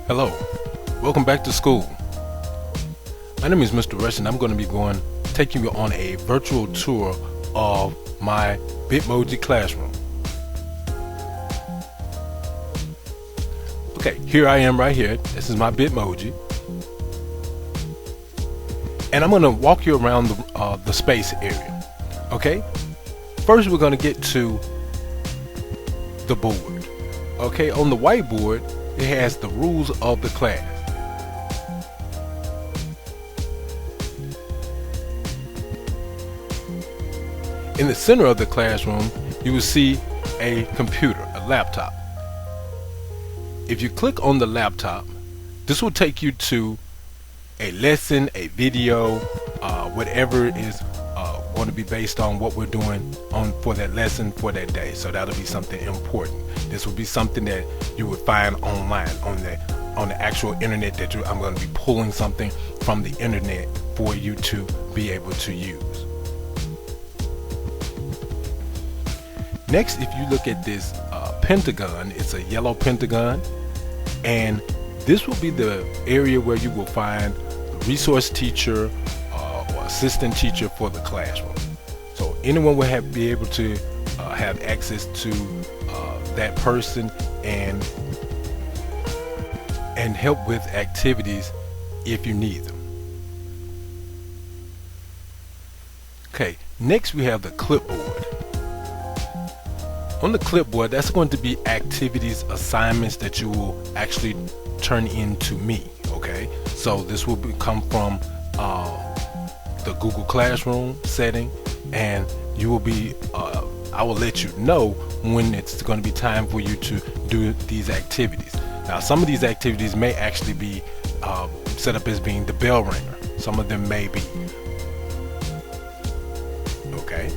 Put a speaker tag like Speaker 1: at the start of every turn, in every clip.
Speaker 1: Hello, welcome back to school. My name is Mr. Rush and I'm going to be taking you on a virtual tour of my Bitmoji classroom. Okay, here I am right here. This is my Bitmoji. And I'm going to walk you around the space area. Okay, first we're going to get to the board. Okay, on the whiteboard it has the rules of the class. In the center of the classroom you will see a computer, a laptop. If you click on the laptop, this will take you to a lesson, a video, whatever is going to be based on what we're doing for that lesson for that day. So that'll be something important. This will be something that you would find online on the actual internet I'm going to be pulling something from the internet for you to be able to use. Next, if you look at this pentagon, it's a yellow pentagon, and this will be the area where you will find the resource teacher or assistant teacher for the classroom. So anyone will be able to have access to that person and help with activities if you need them. Okay, next we have the clipboard. On the clipboard, that's going to be activities, assignments that you will actually turn into me. Okay, so this will come from the Google Classroom setting, and you will be I will let you know when it's going to be time for you to do these activities. Now, some of these activities may actually be set up as being the bell ringer. Some of them may be. Okay.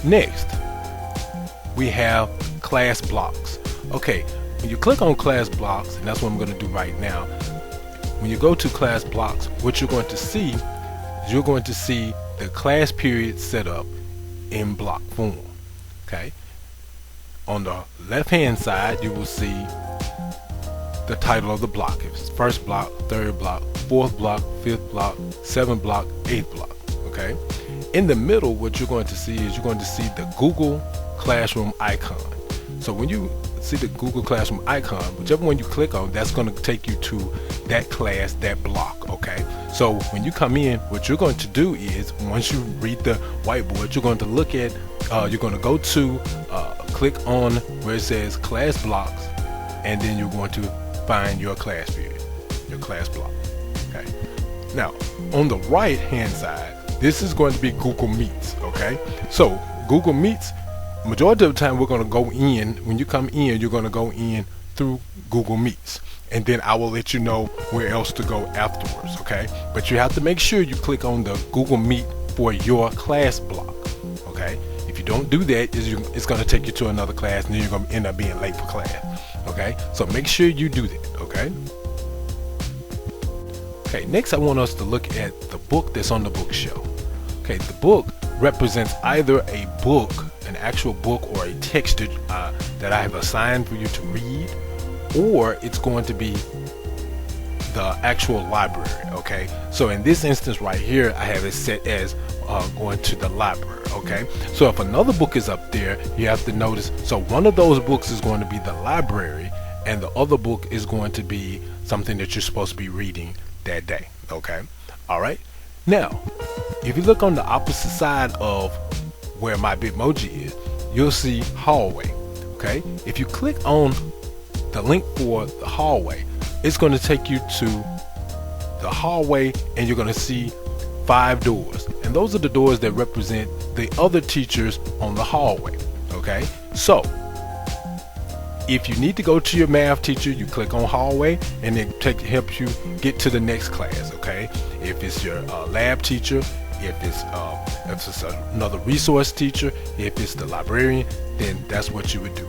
Speaker 1: Next, we have class blocks. Okay, when you click on class blocks, and that's what I'm going to do right now. When you go to class blocks, what you're going to see is you're going to see the class period set up in block form. Okay, on the left hand side you will see the title of the block. If it's first block, third block, fourth block, fifth block, seventh block, eighth block. Okay, in the middle what you're going to see is you're going to see the Google Classroom icon. So when you see the Google Classroom icon, whichever one you click on, that's going to take you to that class, that block. Okay, so when you come in, what you're going to do is, once you read the whiteboard, you're going to look at you're going to go to click on where it says class blocks, and then you're going to find your class period, your class block. Okay, now on the right hand side, this is going to be Google Meets. Okay, so Google Meets, majority of the time we're going to go in, when you come in, you're going to go in through Google Meets, and then I will let you know where else to go afterwards. Okay, but you have to make sure you click on the Google Meet for your class block. Okay, if you don't do that, it's going to take you to another class, and then you're going to end up being late for class. Okay, so make sure you do that. Okay. Okay, next I want us to look at the book that's on the bookshelf. Okay, the book represents either a book, an actual book, or a text that I have assigned for you to read, or it's going to be the actual library. Okay, so in this instance right here, I have it set as going to the library. Okay, so if another book is up there, you have to notice, so one of those books is going to be the library, and the other book is going to be something that you're supposed to be reading that day. Okay, all right. Now, if you look on the opposite side of where my Bitmoji is, you'll see hallway. Okay, if you click on the link for the hallway, it's going to take you to the hallway, and you're going to see 5 doors, and those are the doors that represent the other teachers on the hallway. Okay, so if you need to go to your math teacher, you click on hallway, and it helps you get to the next class. Okay, if it's your lab teacher, if it's another resource teacher, if it's the librarian, then that's what you would do.